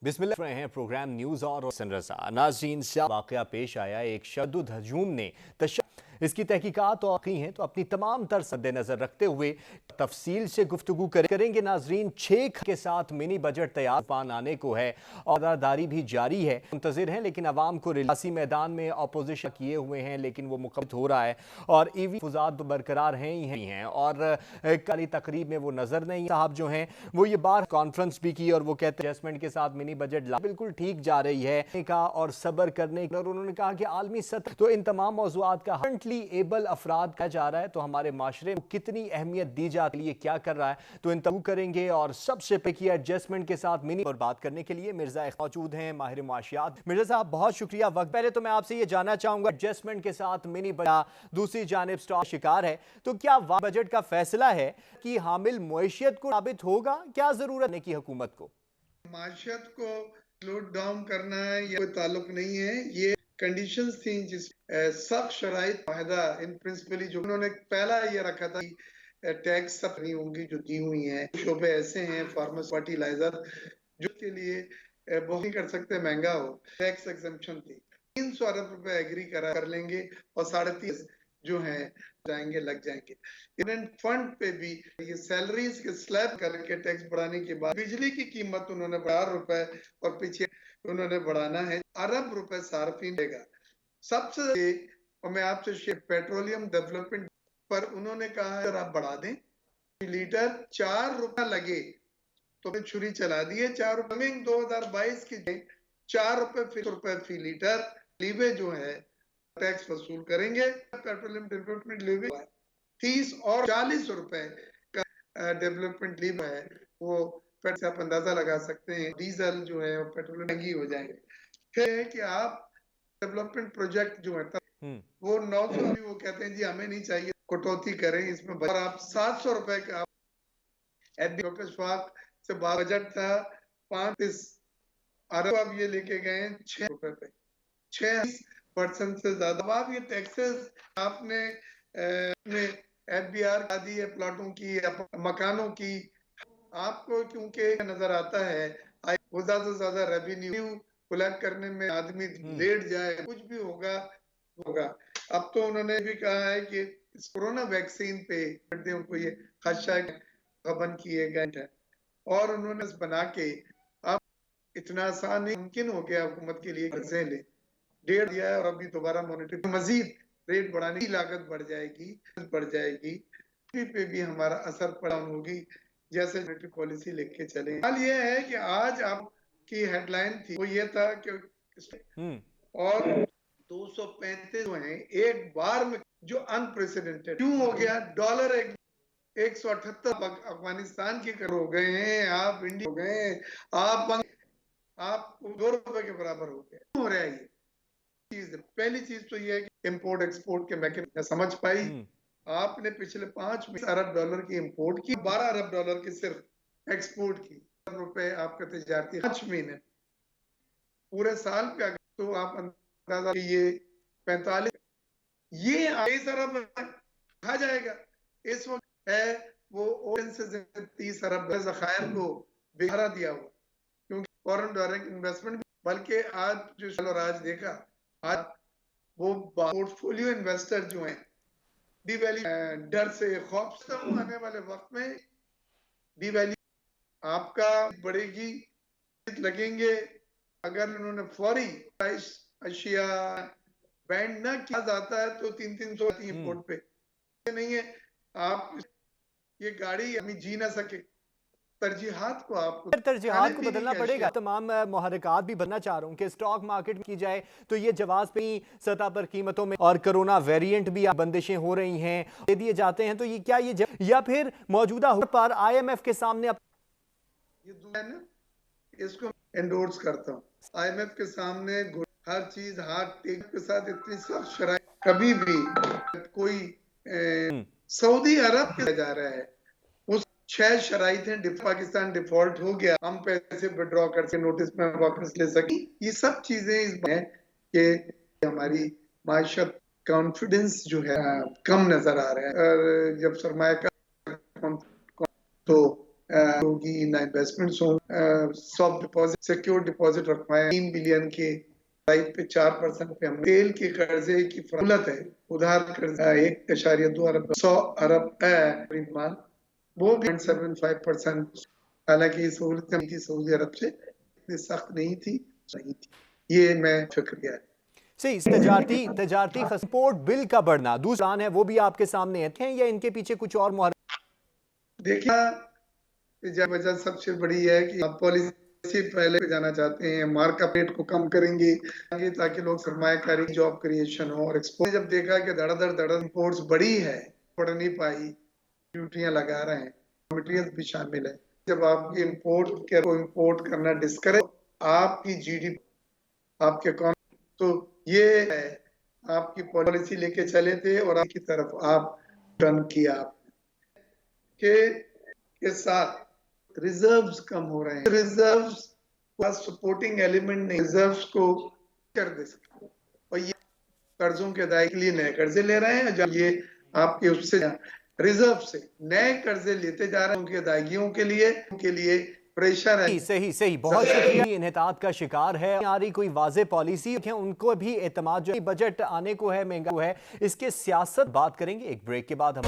बिस्मिल्लाह रहे हैं programme news और रजा नाज़रीन वाकया पेश आया। एक शद्दुद हजूम ने इसकी तहकीकात और की हैं तो अपनी तमाम तर सद्देनजर रखते हुए तफसील से गुफ्तगू करेंगे। नाजरीन 6 के साथ मिनी बजट तैयार पान आने को है और दारी भी जारी है, मुंतजिर हैं, लेकिन अवाम को रियासी मैदान में अपोजिशन किए हुए हैं, लेकिन वो मुकम्मल हो रहा है और ईवी फुजात बरकरार हैं ही हैं और कल तकरीब में वो नजर नहीं। साहब जो हैं वो ये बार कॉन्फ्रेंस भी की और वो कहते हैं एडजस्टमेंट के साथ मिनी बजट बिल्कुल ठीक जा रही है का और सब्र करने और उन्होंने कहा कि आलमी सतह तो इन तमाम मौज़ूआत का एबल अफराद कहा जा रहा है तो हमारे माशरे में कितनी अहमियत दी जाती है, क्या कर रहा है, तो इन तब करेंगे। और सबसे पहले एडजस्टमेंट के साथ मिनी पर बात करने के लिए मिर्जा मौजूद हैं, माहिर मुआशियात। मिर्जा साहब बहुत शुक्रिया वक्त। पहले तो मैं आपसे ये जानना चाहूंगा, एडजस्टमेंट के साथ मिनी बजट दूसरी जानिब स्टॉक शिकार है, तो क्या बजट का फैसला है कि हामिल मुआशियत को साबित होगा, क्या जरूरत है कि हुकूमत को माशियत को स्लो डाउन करना है, ये कोई ताल्लुक नहीं है। ये कंडीशंस थी जिस सख्त शराइत माहिदा इन प्रिंसिपली जो उन्होंने पहला ये रखा था कि टैक्स सब नहीं होंगी जो दी हुई हैं। शोबे ऐसे हैं फार्मर्स फर्टिलाइजर जो के लिए बहुत नहीं कर सकते, महंगा हो, टैक्स एग्जम्पशन थी। 300 अरब रुपए एग्री कर लेंगे और 3.5 जो है जाएंगे, लग जाएंगे। फंड पे भी ये सैलरीज के स्लैब करके टैक्स बढ़ाने के बाद बिजली की कीमत उन्होंने ₹12 और पीछे उन्होंने बढ़ाना है अरब रुपए सार्फिन देगा सबसे। और मैं आपसे पेट्रोलियम डेवलपमेंट पर उन्होंने कहा है आप बढ़ा दें, लीटर ₹4 लगे तो छुरी चला दिए। 2022 की ₹4 फी लीटर लीवे जो है टैक्स वसूल करेंगे। पेट्रोलियम डेवलपमेंट लीवे 30 और ₹40 का डेवलपमेंट लीव है, वो से आप अंदाजा लगा सकते हैं डीजल जो है और पेट्रोल महंगी हो जाएंगे। फिर है कि आप डेवलपमेंट प्रोजेक्ट जो है वो 900 वो कहते हैं जी हमें नहीं चाहिए, कटौती करें इसमें और आप ₹700 का से बजट था 35 अरब, अब ये लेके गए ₹6 पे, 6% से ज्यादा। आप ये टैक्सेस आपने FBR का दी है प्लाटों की मकानों की, आपको क्योंकि नजर आता है वो ज्यादा से ज्यादा रेवेन्यू कलेक्ट करने में आदमी लेट जाए, कुछ भी होगा होगा। अब तो उन्होंने भी कहा है कि इस कोरोना वैक्सीन पे उनको ये खदशा बंद किए गए और उन्होंने बना के अब इतना आसान नहीं मुमकिन हो गया हुकूमत के लिए कर्जे ले 1.5 दिया है और अभी दोबारा मॉनिटरी मजीद रेट बढ़ाने की लागत बढ़ जाएगी पे भी हमारा असर पड़ा होगी जैसे मॉनिटरी पॉलिसी लेके चले। हाल ये है कि आज आपकी हेडलाइन थी वो ये था कि और 235 हैं एक बार में, जो अनप्रेसिडेंटेड क्यों हो गया। डॉलर 178 अफगानिस्तान के कर हो गए हैं, आप इंडिया हो गए, आप ₹2 के बराबर हो गए। हो रहा है ये चीज। पहली चीज तो ये है कि इंपोर्ट एक्सपोर्ट के मैकेनिज्म समझ पाई। आपने पिछले 5 अरब डॉलर की इंपोर्ट की, $12 अरब की सिर्फ एक्सपोर्ट की, रुपए आपका तजारती 5 महीने पूरे साल पे तो आप अंदाजा ये 45 ये 23 अरब कहा जाएगा इस वक्त है वो से 30 अरब जखायर को बिहारा दिया हुआ क्योंकि फॉरेन डायरेक्ट इन्वेस्टमेंट। बल्कि आज जो आज देखा आज वो पोर्टफोलियो इन्वेस्टर जो हैं डीवैल्यू डर से खौफ से आने वाले वक्त में डीवैल्यू आपका बढ़ेगी लगेंगे। अगर उन्होंने फौरी अशिया बैंड ना किया जाता है तो 300 इंपोर्ट पे नहीं है। आप ये गाड़ी अभी जी ना सके, तरजीहात को बदलना पड़ेगा। तमाम मुहर्रिकात भी बनना चाह रहा हूँ कि स्टॉक मार्केट की जाए तो ये जवाब पे ही सतह पर कीमतों में और कोरोना वेरिएंट भी बंदिशें हो रही हैं दे दिए जाते हैं, तो ये क्या ये या फिर मौजूदा पर IMF के सामने ये है ना, इसको एंडोर्स करता हूँ। IMF के सामने हर चीज हाथ टेक के साथ इतनी सख्त शराइ कभी भी कोई सऊदी अरब के जा रहा है उस 6 शराइत हैं, पाकिस्तान डिफॉल्ट हो गया, हम पैसे विड्रॉ करके नोटिस में वापस ले सकी। ये सब चीजें इसमें कि हमारी माशत कॉन्फिडेंस जो है कम नजर आ रहा है। और जब सरमाया का तो होगी ना इन्वेस्टमेंट्स हो। सॉफ्ट डिपॉजिट सिक्योर डिपॉजिट रखवाए 3 बिलियन के राइट पे 4% पे हम तेल के कर्जे की फरमत है उधार कर्जा 1.2 अरब 100 अरब परिमाण वो भी 0.75%। हालांकि सहूलतें थी सऊदी अरब से इतनी सख्त नहीं थी ये मैं शुक्रिया है। सही, तजारती एक्सपोर्ट बिल का बढ़ना दूसरा है, वो भी आपके सामने है या इनके पीछे कुछ और मुहर? देखिए वजह सबसे बड़ी है कि आप पॉलिसी पहले पे जाना चाहते हैं, मार्कअप रेट को कम करेंगे ताकि लोग सरमायाकारी जॉब क्रिएशन हो और एक्सपोर्ट। जब देखा कि धड़ाधड़ इंपोर्ट्स बढ़ी है, बढ़ नहीं पाई, ड्यूटियां लगा रहे हैं, मटेरियल भी शामिल है। जब आपकी इंपोर्ट करना डिस्करेज, आपकी जीडीपी आपके तो ये है आपकी पॉलिसी लेके चले थे और आपकी तरफ आप टर्न किया के साथ रिजर्व्स कम हो रहे हैं। रिजर्व्स का सपोर्टिंग एलिमेंट नहीं, रिजर्व्स को कर दे सकते और ये कर्जों के अदायगी के लिए नए कर्जे ले रहे हैं। जब ये आपके उससे रिजर्व से नए कर्जे लेते जा रहे हैं उनकी अदायगियों के लिए प्रेशर है। सही सही, बहुत शुक्रिया। इन्हितात का शिकार है, आ रही कोई वाजे पॉलिसी है, उनको भी एतमाद जो बजट आने को है, महंगा है, इसके सियासत बात करेंगे एक ब्रेक के बाद हम।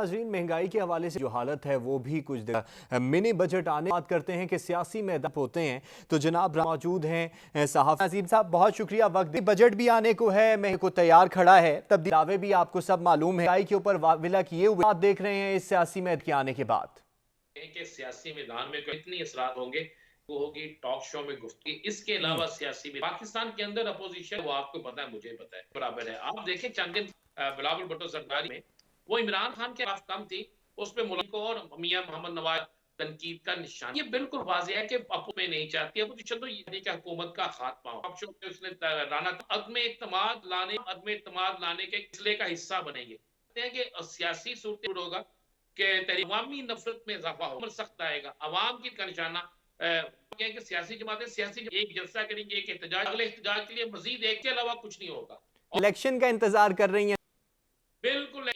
नाजरीन, महंगाई के हवाले से जो हालत है वो भी कुछ मिनी बजट आने बात करते हैं कि सियासी मैदान होते हैं तो जनाब मौजूद हैं साहब नजीम साहब, बहुत शुक्रिया वक्त। बजट भी आने को है, मैं को तैयार खड़ा है, तब दावे भी आपको सब मालूम है, महंगाई के ऊपर वाविला किए हुए आप देख रहे हैं इस सियासी मैदान के आने के बाद कि सियासी मैदान में कितनी असरात होंगे वो होगी टॉक शो में गुफ्तगू। इसके अलावा सियासी में पाकिस्तान के अंदर अपोजिशन, वो आपको पता है, मुझे पता है, बराबर है। आप देखें चंद दिन बिलावल भुट्टो सरदारी में वो इमरान खान के खिलाफ कम थी, उस पर मुल्क और मियां मोहम्मद नवाज तनकीद का निशान। ये बिल्कुल वाज़ेह है कि अपोजिशन में नहीं चाहती अपोजिशन तो ये कि हुकूमत का खात्मा हो। टॉक शो में उसने राना अदम इत्तेमाद लाने के सिलसिले का हिस्सा बनेंगे। कहते हैं कि सियासी सूरत होगा कि अवामी नफरत में इजाफा हो सकता है, अवाम की का निशाना कि सियासी जमातें एक जलसा करेंगे, एक एहतजाज, अगले एहतजाज के लिए मजीद एक के अलावा कुछ नहीं होगा। इलेक्शन का इंतजार कर रही हैं। बिल्कुल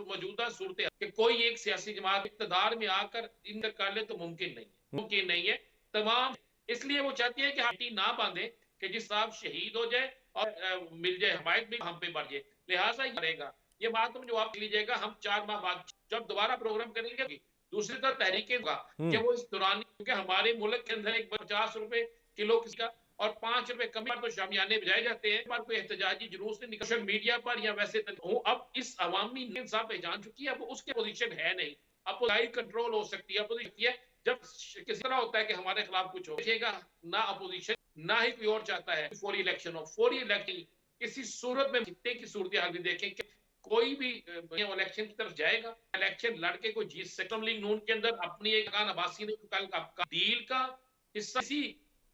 मौजूदा सूरत कि कोई एक सियासी जमात इक़्तिदार में आकर इन कर ले तो मुमकिन नहीं है। तमाम इसलिए वो चाहती है कि हटी ना बांधे कि जिस साहब शहीद हो जाए और मिल जाए हमायत भी हम पे बढ़ जाए, लिहाजा ये करेगा। ये बात तुम जवाब लीजिएगा, हम 4 माह बाद जब दोबारा प्रोग्राम करेंगे। दूसरी तरफ तहरीके का कि वो इस दौरान, क्योंकि हमारे मुल्क के अंदर एक 50 रुपए किलो किसका और 5 रुपए कमी पर तो शामियाने बजाए जाते हैं, पर कोई एहतजाजी जुलूस नहीं निकल सोशल मीडिया पर या वैसे अब इस अवामी इंसाफ पहचान चुकी है, अब उसके पोजीशन है नहीं। अब कंट्रोल हो सकती है, अपोजिशन है जब किस तरह होता है कि हमारे खिलाफ कुछ हो देखिएगा ना, अपोजिशन ना ही कोई और चाहता है फौरी इलेक्शन किसी सूरत में जितने की सूरत हाल भी देखें कि कोई भी इलेक्शन की तरफ जाएगा, इलेक्शन लड़के को जीत सकता। लीग नून के अंदर अपनी एक अब्बासी ने कल का डील का हिस्सा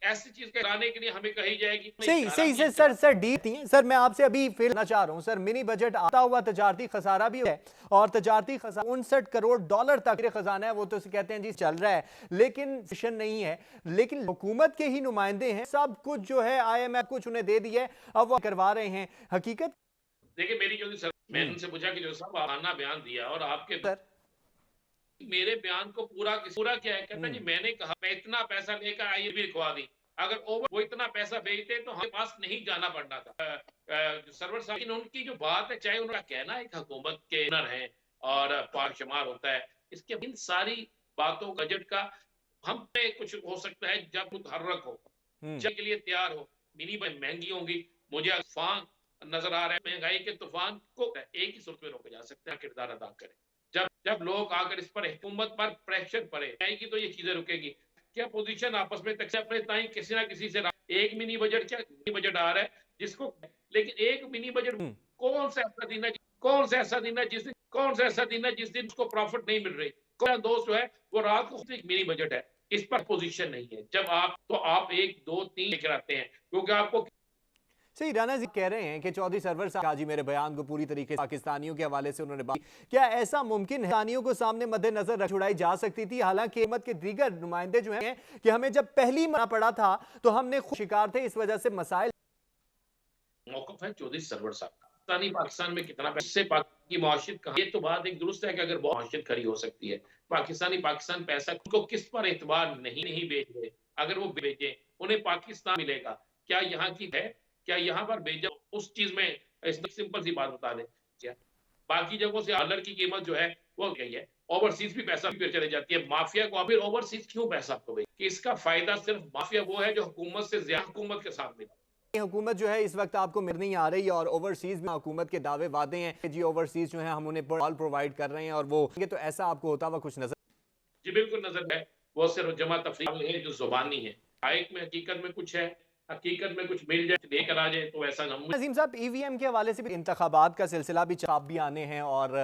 ऐसी चीज कराने के लिए हमें कही जाएगी। सही से सर डी सर मैं आपसे अभी फिर चाह रहा हूं सर, मिनी बजट आता हुआ तजारती खसारा भी है और तजारती खसारा 59 करोड़ डॉलर तक खजाना है, वो तो कहते हैं जी चल रहा है, लेकिन सेशन नहीं है। लेकिन हुकूमत के ही नुमाइंदे हैं, सब कुछ जो है IMF कुछ उन्हें दे दिया है, अब वो करवा रहे हैं। हकीकत देखिए मेरी जो सर, मैंने उनसे पूछा कि जो साहब आना बयान दिया और आपके सर मेरे बयान को पूरा क्या है, कहता जी मैंने कहा मैं इतना पैसा लेकर आई भी लिखवा दी, अगर ओवर वो इतना पैसा भेजते तो हमारे पास नहीं जाना पड़ना था। सरवर साहब उनकी जो बात है, चाहे उनका कहना एक हुकूमत के नर है और पाकशुमार होता है, इसके इन सारी बातों बजट का हम पे कुछ हो सकता है जब मुतहर्रक हो, जब के लिए तैयार हो। मिनी महंगी होंगी, मुझे तूफान नजर आ रहा है, महंगाई के तूफान को एक ही सूरत में रोका जा सकता है, किरदार अदा करें। जब लोग आकर इस पर हुकूमत पर प्रेशर पड़े आएगी तो ये चीजें रुकेगी। क्या पोजीशन आपस में तक अपने ताई किसी ना किसी से एक मिनी बजट, क्या मिनी बजट आ रहा है जिसको, लेकिन एक मिनी बजट कौन सा ऐसा दिन है जिस दिन उसको प्रॉफिट नहीं मिल रही। कौन दोस्त जो है वो रात को एक मिनी बजट है, इस पर पोजीशन नहीं है। जब आप 1 2 3 लेकर आते हैं, क्योंकि आपको सही राना जी कह रहे हैं कि चौधरी सरवर साहब जी मेरे बयान को पूरी तरीके से पाकिस्तानियों के हवाले से उन्होंने बात, क्या ऐसा मुमकिन है पाकिस्तानियों को सामने मद्देनजर रख छुड़ाई जा सकती थी? हालांकि हुकूमत के दीगर नुमाइंदे जो हैं कि हमें जब पहली मना पड़ा था तो हमने खुद शिकार थे, इस वजह से मसाइल मौकफ है चौधरी सरवर साहब। पाकिस्तान में कितना पैसे की मुआशियत का, ये तो बात एक दुरुस्त है कि अगर मुआशियत खड़ी हो सकती है, पाकिस्तान पैसा को किस पर एतबार नहीं भेज रहे, अगर वो भेजे उन्हें पाकिस्तान मिलेगा, क्या यहाँ की है, क्या यहाँ पर भेजा उस चीज में सिंपल सी बात बता दें, क्या बाकी जगहों से डॉलर की कीमत जो है वो गई है, ओवरसीज भी पैसा भी चले जाती है। माफिया को फिर ओवरसीज क्यों पैसा आपको भाई, कि इसका फायदा सिर्फ माफिया वो है जो हुकूमत से ज्यादा हुकूमत के साथ मिला। हुकूमत जो है इस वक्त आपको मिल नहीं आ रही और ओवरसीज में हुकूमत के दावे वादे हैं जी ओवरसीज जो है हम उन्हें प्रोवाइड कर रहे हैं और वो तो ऐसा आपको होता हुआ कुछ नजर? जी बिल्कुल नजर है, वो सिर्फ जमा तफरीक है जो जुबानी है, आयत में हकीकत में कुछ है, हकीकत में कुछ मिल जाए लेकर आ जाए तो ऐसा नजीम साहब EVM के हवाले से भी इंतखाबात का सिलसिला भी चाप भी आने हैं और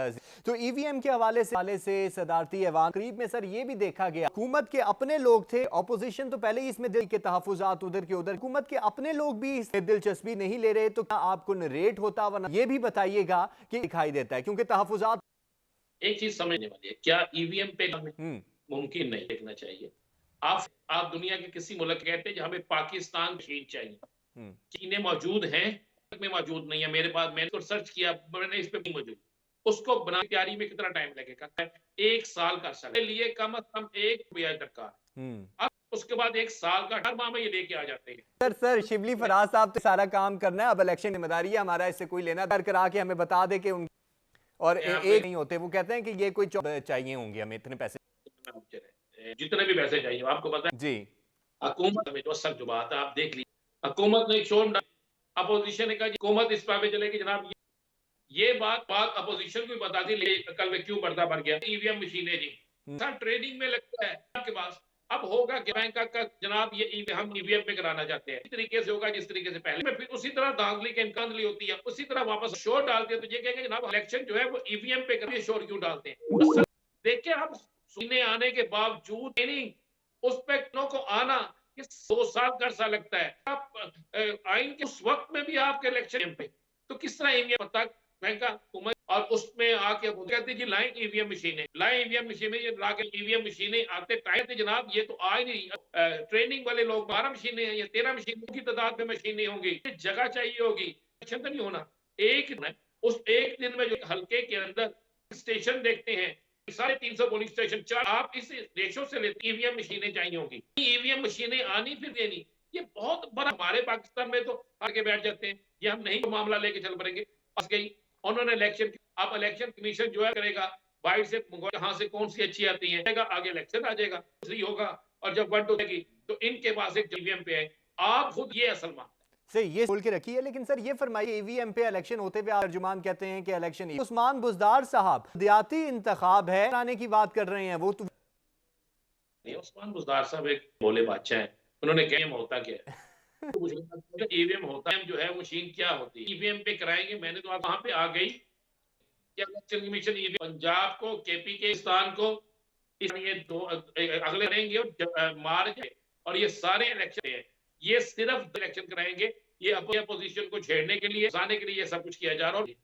तो EVM के हवाले से सदारती ऐवान करीब में सर ये भी देखा गया हुकूमत के अपने लोग थे, ऑपोजिशन तो पहले ही इसमें दिल के तहफुजात उधर के उधर, हुकूमत के अपने लोग भी इसमें दिलचस्पी नहीं ले रहे, तो क्या आपको नरेट होता वरना ये भी बताइएगा कि दिखाई देता है क्योंकि तहफुजात। एक चीज समझने वाली है, क्या EVM पे मुमकिन नहीं देखना चाहिए। आप दुनिया के किसी मुल्क कहते हैं हमें पाकिस्तान मशीन चाहिए, चीनें मौजूद हैं में मौजूद नहीं है, मेरे पास मैंने तो सर्च किया, मैंने इस पे नहीं मौजूद, उसको बनाने की तैयारी में कितना टाइम लगेगा? 1 साल का समय लिए कम से कम एक दरकार, अब उसके बाद 1 साल का हर माह में ये लेके आ जाते हैं। सर शिबली फराज साहब तो सारा काम करना है, अब इलेक्शन जिम्मेदारी है हमारा, इससे कोई लेना दर करा के हमें बता दे कि और यहाँ पे एक नहीं होते, वो कहते हैं कि ये कोई चाहिए होंगे हमें इतने पैसे। जितने भी पैसे चाहिए आपको पता है जी। हुकूमत में तो सख्त जो बात है आप देख लीजिए हुकूमत ने एक शोर अपोजिशन ने कहा हुकूमत इस पे चलेगी जनाब ये बात अपोजिशन को भी बता दी कल में क्यों पर्दा भर गया ईवीएम मशीनें जी सर ट्रेडिंग में लगता है आपके पास अब होगा कि बैंक का जनाब ये हम ईवीएम पे कराना चाहते हैं इस तरीके से होगा जिस तरीके से पहले में फिर उसी तरह धांधली के धांधली होती है उसी तरह वापस शोर डालते हैं तो ये कहेंगे जनाब इलेक्शन जो है वो ईवीएम पे करिए शोर क्यों डालते हैं असल देखिए हम सुनने आने के बावजूद नहीं उस पे को आना ये 2 साल का अरसा लगता है आप आइन के उस वक्त में भी आपके इलेक्शन पे तो किस तरह ईवीएम तक बैंक हुकूमत और उसमें आके कहती जी लाइन ईवीएम मशीनें लाइन ईवीएम मशीनें ये लाके ईवीएम मशीनें आते टाइम थे जनाब ये तो आ ही नहीं ट्रेनिंग वाले लोग 12 मशीनें हैं ये 13 मशीनों की तादाद में मशीनें होंगी जगह चाहिए होगी तो नहीं होना एक उस एक दिन में जो हल्के के अंदर स्टेशन देखते हैं 350 पोलिंग स्टेशन चार आप इस रेशो से लेते ईवीएम मशीनें चाहिए होंगी ईवीएम मशीनें आनी फिर देनी ये बहुत बड़ा हमारे पाकिस्तान में तो आगे बैठ जाते हैं ये हम नहीं मामला लेके चल पड़ेंगे बस गई उन्होंने इलेक्शन अब इलेक्शन कमीशन जो है करेगा बाहर से कहां से कौन सी अच्छी आती है आगे इलेक्शन आ जाएगा दूसरी होगा और जब वन होगी तो इनके पास एक ईवीएम पे है आप खुद ये असल मान सर ये बोल के रखी है लेकिन सर ये फरमाइए ईवीएम पे इलेक्शन होते हुए अर्जुमान कहते हैं कि इलेक्शन उस्मान बुजदार साहब बलदियाती इंतखाब है आने की बात कर रहे हैं वो तो नहीं उस्मान बुजदार साहब एक भोले बादशाह है उन्होंने कहा होता क्या है ईवीएम होता है जो है मशीन क्या होती है ईवीएम पे कराएंगे मैंने तो वहां पे आ गई क्या इलेक्शन कमीशन ईवीएम पंजाब को केपी के स्थान को ये दो अगले करेंगे और मार्च और ये सारे इलेक्शन है ये सिर्फ इलेक्शन कराएंगे ये अपोजिशन को छेड़ने के लिए हंसाने के लिए ये सब कुछ किया जा रहा है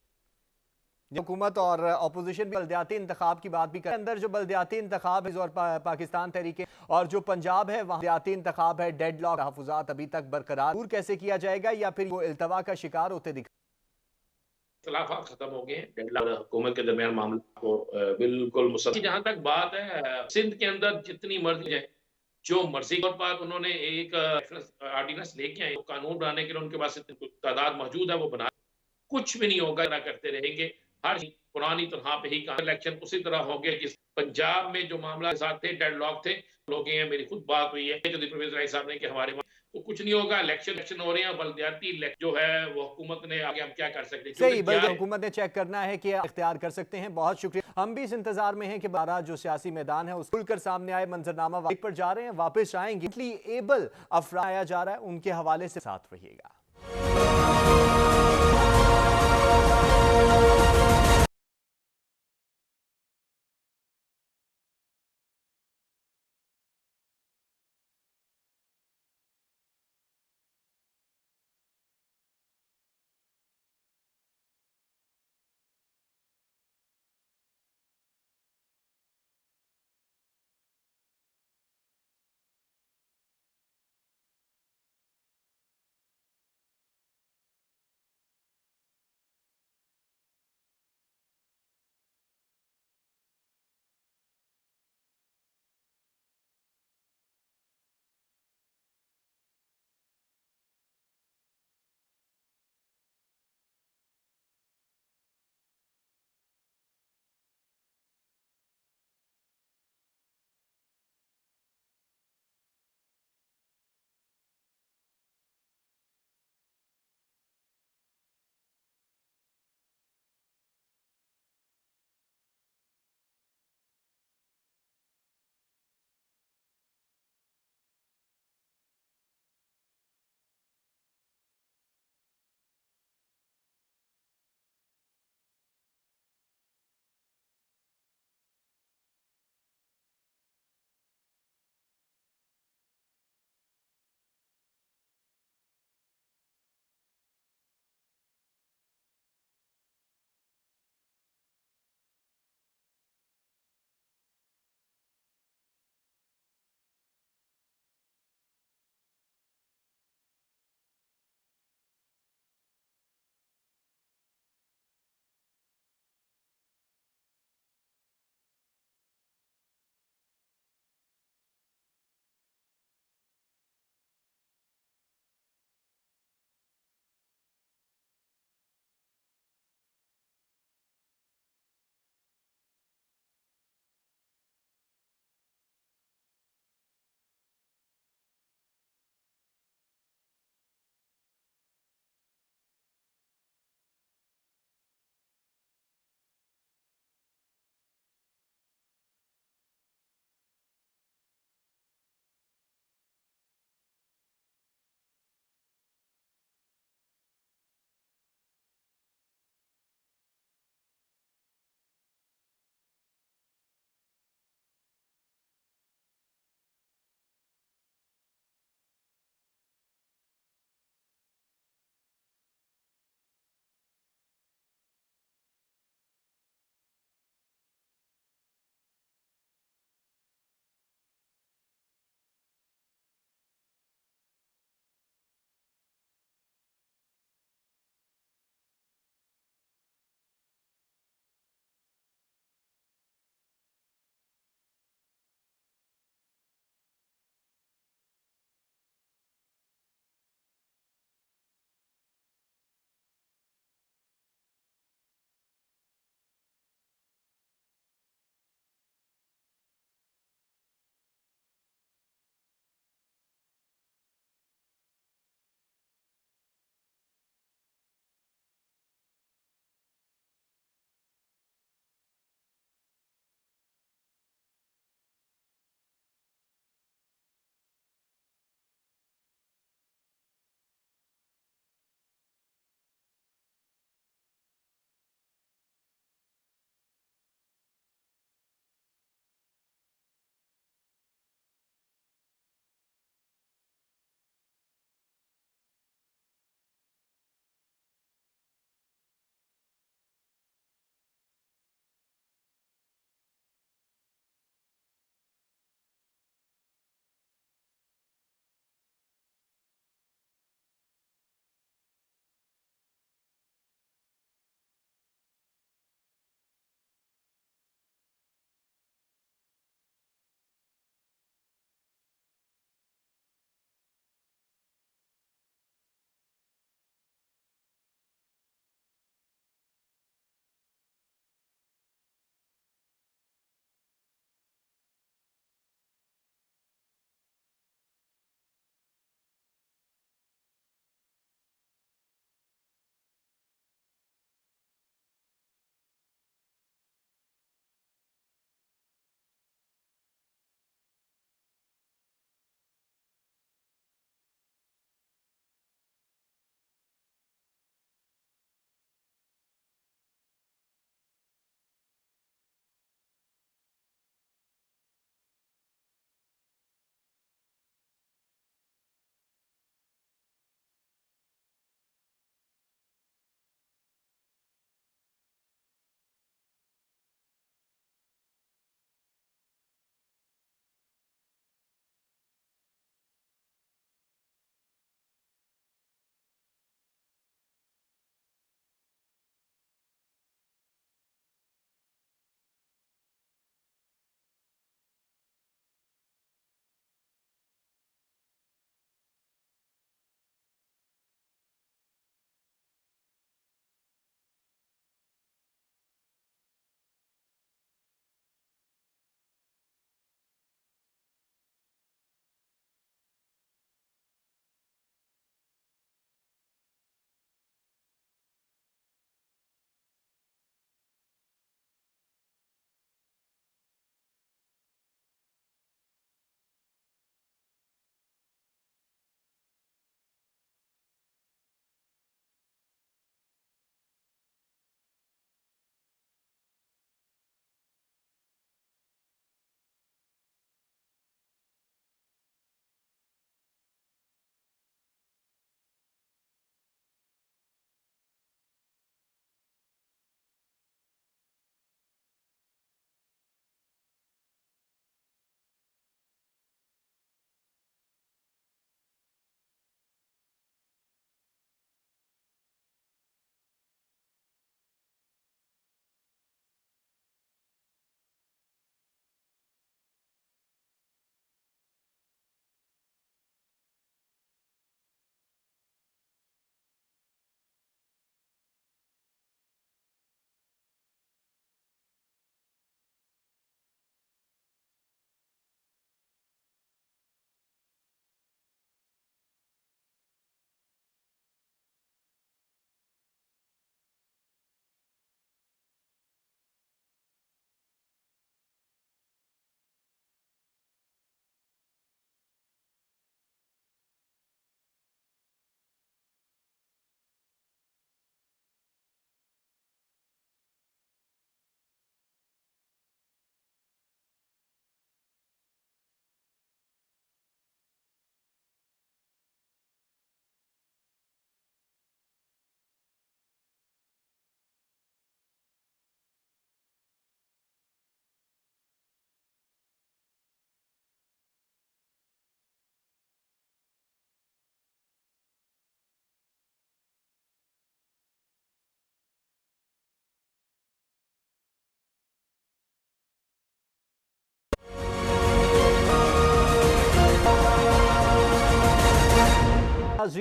हुकूमत और अपोजिशन बलदियाती इंतखाब की बात भी कर अंदर जो बलदियाती इंतखाब है और पाकिस्तान तरीके और जो पंजाब है वहाँ बलदियाती इंतखाब है डेडलॉक तहफुजात अभी तक बरकरार दूर कैसे किया जाएगा या फिर वो इल्तवा का शिकार होते दिख इख्तलाफात खत्म हो गए डेडलॉक हुकूमत के दरमियान मामला को बिल्कुल मुसलसल जहां तक बात है सिंध के अंदर जितनी मर्जी है जो मर्जी तौर पर उन्होंने एक ऑर्डिनेंस लेके आए कानून बनाने के लिए उनके पास तादाद मौजूद है वो बना कुछ भी नहीं होगा करते रहेंगे हर पुरानी तरह पे ही इलेक्शन उसी तरह हो गया जिस पंजाब में जो मामला साथ थे डेडलॉक थे लोग हैं मेरी खुद बात हुई है जो परवेज राय साहब ने कि हमारे तो कुछ नहीं होगा इलेक्शन हो रहे हैं बलदियाती जो है वो हुकूमत ने आगे हम क्या कर सकते हैं सही बल्कि हुकूमत ने चेक करना है कि इख्तियार कर सकते हैं बहुत शुक्रिया हम भी इस इंतजार में हैं कि 12 जो सियासी मैदान है उस खुलकर सामने आए मंजरनामा पर जा रहे हैं वापस आएंगे एबल अफराया जा रहा है उनके हवाले से साथ रहिएगा।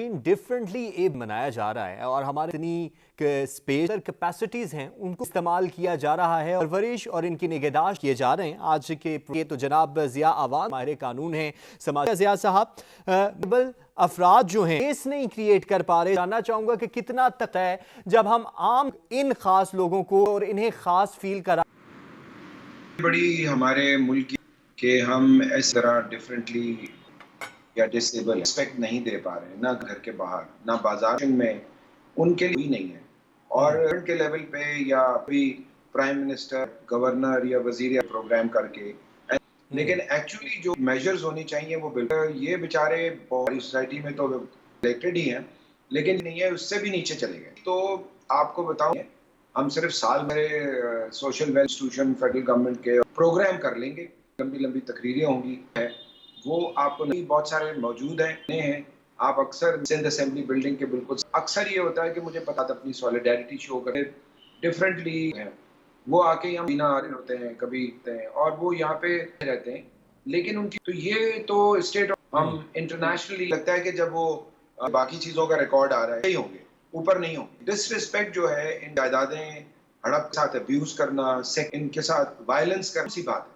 नाज़रीन डिफरेंटली एब मनाया जा रहा है और हमारे इतनी स्पेस कैपेसिटीज़ हैं उनको इस्तेमाल किया जा रहा है और वरिश और इनकी निगहदाश्त किए जा रहे हैं। आज के तो जनाब ज़िया आवान माहिर कानून हैं समाज ज़िया साहब बल अफराद जो हैं केस नहीं क्रिएट कर पा रहे। जानना चाहूँगा कि कितना तक है जब हम आम इन ख़ास लोगों को और इन्हें ख़ास फील करा बड़ी हमारे मुल्क के हम इस तरह डिफरेंटली या डिसेबल रिस्पेक्ट नहीं दे पा रहे हैं, ना घर के बाहर ना बाजार में, उनके लिए नहीं है। और उनके लेवल पे या भी प्राइम मिनिस्टर, गवर्नर या वजीर प्रोग्राम करके, लेकिन एक्चुअली जो मेजर्स होनी चाहिए वो बिल्कुल ये बेचारे बहुत सोसाइटी में तो इलेक्टेड ही हैं लेकिन नहीं है, उससे भी नीचे चले गए। तो आपको बताऊं, हम सिर्फ साल भरे social wealth institution federal government के प्रोग्राम कर लेंगे, लंबी लंबी तकरीरें होंगी, है वो आपको नहीं, बहुत सारे मौजूद हैं। आप अक्सर सिंध असेंबली बिल्डिंग के बिल्कुल अक्सर ये होता है कि मुझे पता था अपनी सॉलिडेरिटी शो करे डिफरेंटली है, वो आके यहाँ बिना आ रहे होते हैं कभी हैं और वो यहाँ पे रहते हैं, लेकिन उनकी तो ये तो स्टेट हम इंटरनेशनली लगता है कि जब वो बाकी चीजों का रिकॉर्ड आ रहा है, नहीं होंगे, ऊपर नहीं होंगे। डिसरिस्पेक्ट जो है, इन जायदादें हड़प के साथ अब्यूज करना, इनके साथ वायलेंस करना, सी बात है।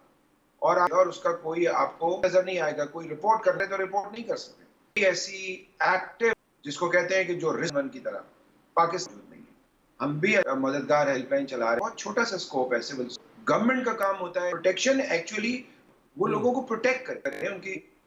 और उसका कोई आपको नजर नहीं आएगा, कोई रिपोर्ट करने तो रिपोर्ट नहीं कर सकते। ऐसी एक्टिव जिसको कहते हैं कि जो रिस्क की तरह पाकिस्तान नहीं है। हम भी मददगार हेल्पलाइन चला रहे हैं, बहुत छोटा सा स्कोप है। सिविल गवर्नमेंट का काम होता है प्रोटेक्शन, एक्चुअली वो लोगों को प्रोटेक्ट करें,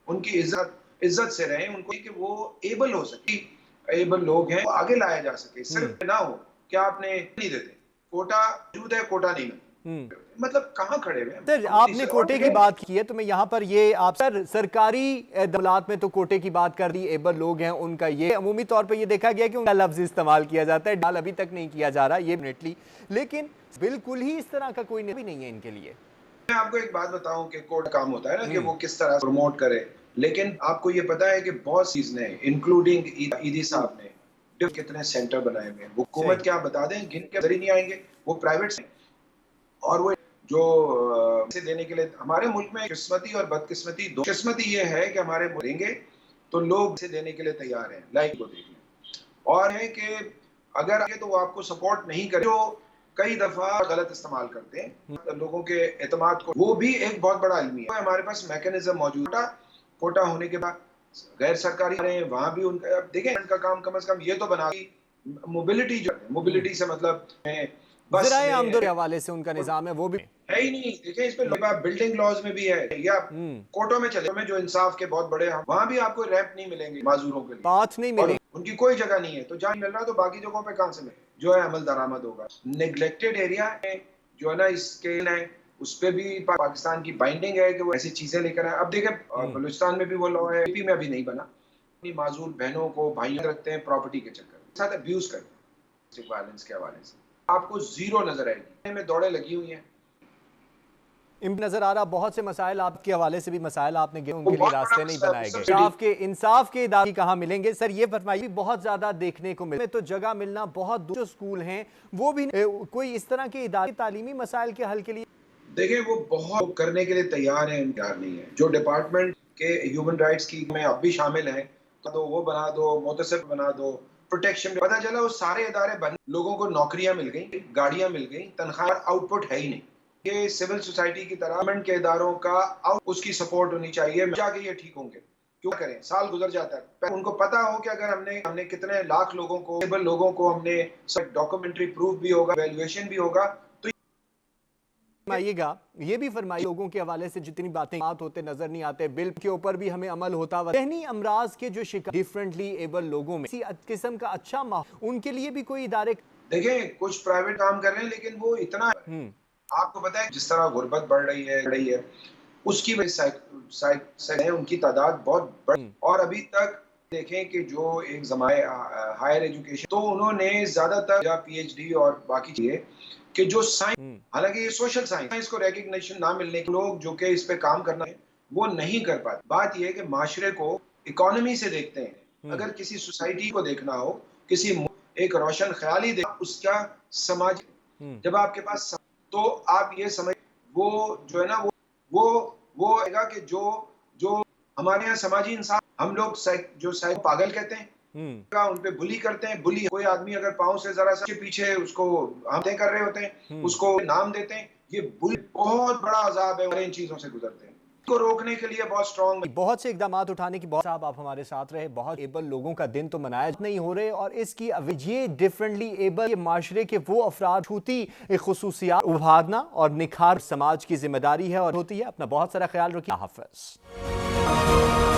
उनकी इज्जत से रहें, उनको कि वो एबल हो सके, एबल लोग हैं वो आगे लाया जा सके। सिर्फ ना हो क्या आपने नहीं देते, कोटा मौजूद है, कोटा नहीं मिलता, मतलब कहाँ खड़े हुए हैं। सर आपने कोटे की बात की है तो मैं यहाँ पर ये आप सर सरकारी दौलत में तो कोटे की बात कर दी, एबल लोग हैं उनका ये अमूमी तौर पे ये देखा गया कि उनका लफ्ज इस्तेमाल किया जाता है, डाल अभी तक नहीं किया जा रहा ये डेफिनेटली, लेकिन बिल्कुल ही इस तरह का कोई भी नहीं है इनके लिए। मैं आपको एक बात बताऊं कि कोर्ट काम होता है ना कि वो किस तरह प्रमोट करे, लेकिन आपको ये पता है कि बहुत चीज ने इंक्लूडिंग ईदी साहब ने कितने सेंटर बनाए हुए हैं, वो हुकूमत क्या बता दें, गिन के नहीं आएंगे, वो प्राइवेट और वो जो से देने के लिए हमारे मुल्क में किस्मती और बदकिस्मती दो। किस्मती ये है कि हमारे देंगे तो लोग इसे देने के लिए तैयार हैं, लाइक को देख लें, और है कि अगर आगे तो वो आपको सपोर्ट नहीं करे, जो कई दफा गलत इस्तेमाल करते हैं लोगों के एतमाद को, वो भी एक बहुत बड़ा अलमी है। हमारे पास मैकेनिज्म मौजूद है, कोटा होने के बाद गैर सरकारी वहां भी उनका देखें, उनका काम कम से कम ये तो बना मोबिलिटी, जो मोबिलिटी से मतलब ज़राए आमदनी के हवाले से उनका निजाम है वो भी है ही नहीं। देखिए इस पे बिल्डिंग लॉज में भी है, या कोर्टों में चले में जो इंसाफ के बहुत बड़े, वहां भी आपको रैंप नहीं मिलेंगे माजूरों के लिए, बात नहीं मिलेगी, उनकी कोई जगह नहीं है, तो जहाँ मिल रहा है तो बाकी जगहों पे कहां से मिले, जो है अमल दरामद होगा। नेग्लेक्टेड एरिया है जो है ना, इसके है उस पे भी पाकिस्तान की बाइंडिंग है कि वो ऐसी चीजें लेकर आए। अब देखें बलूचिस्तान में भी वो लॉ है, यूपी में अभी नहीं बना, अपनी माजूर बहनों को भाइयों रखते हैं प्रॉपर्टी के चक्कर साथ अब्यूज करते हैं वायलेंस के हवाले से, आपको जीरो नजर आएगी, में दौड़े लगी हुई हैं। नजर आ रहा बहुत से मसाइल आपके हवाले से भी मसाइल आपने उनके लिए रास्ते नहीं बनाए गए, इंसाफ के इदारे कहाँ मिलेंगे। सर ये फरमाइए, बहुत ज्यादा देखने को मिले तो जगह मिलना, बहुत दूर स्कूल हैं वो भी कोई इस तरह के इदारे तालीमी मसाइल के हल के लिए देखिए वो बहुत करने के लिए तैयार है, तैयार नहीं है। जो डिपार्टमेंट के ह्यूमन राइट्स की में अब भी शामिल है तो वो बना दो, मुतसिफ बना दो, प्रोटेक्शन, पता चला वो सारे इदारे बन, लोगों को नौकरियां मिल गई, गाड़ियां मिल गई, तनख्वाह, आउटपुट है ही नहीं। ये सिविल सोसाइटी की तरह गवर्नमेंट के इदारों का उसकी सपोर्ट होनी चाहिए, जाके ये ठीक होंगे। क्यों करें, साल गुजर जाता है, उनको पता हो कि अगर हमने कितने लाख लोगों को हमने डॉक्यूमेंट्री प्रूफ भी होगा, वैल्यूएशन भी होगा, तो फरमाइएगा ये भी फरमाइए लोगों के हवाले से जितनी बातें होते नजर नहीं आते, बिल के ऊपर भी हमें अमल होता हुआ, ज़हनी अमराज के जो शिकार डिफरेंटली एबल लोगों में इसी किस्म का अच्छा माहौल, उनके लिए भी कोई इदारे देखें, कुछ प्राइवेट काम कर रहे हैं लेकिन वो इतना आपको पता है जिस तरह गुर्बत बढ़ रही है उसकी वजह से उनकी तादाद बहुत बढ़, और अभी तक देखें कि जो एक जमाए हायर एजुकेशन, तो उन्होंने ज्यादातर पीएचडी और बाकी चीजें कि जो साइंस, हालांकि ये सोशल साइंस को रिकग्निशन ना मिलने के लोग जो कि इस पे काम करना है वो नहीं कर पाते। बात ये है कि माशरे को इकोनॉमी से देखते हैं, अगर किसी सोसाइटी को देखना हो, किसी एक रोशन ख्याली दे उसका समाज, जब आपके पास तो आप ये समझ, वो जो है ना वो आएगा कि जो हमारे यहाँ समाजी इंसान, हम लोग जो पागल कहते हैं, उन पे बुली करते हैं। बुली कोई आदमी अगर पाँव से जरा सा पीछे उसको हम कर रहे होते हैं, उसको नाम देते हैं, ये बुली बहुत बड़ा अजाब है। इन चीजों से गुजरते हैं को रोकने के लिए बहुत स्ट्रॉन्ग बहुत से इकदाम उठाने की बहुत साहब आप हमारे साथ रहे। बहुत एबल लोगों का दिन तो मनाया नहीं हो रहे और इसकी ये डिफरेंटली एबल ये माशरे के वो अफराद छूती खुसूसियात उभारना और निखार समाज की जिम्मेदारी है और होती है। अपना बहुत सारा ख्याल रखिए। हाफिज।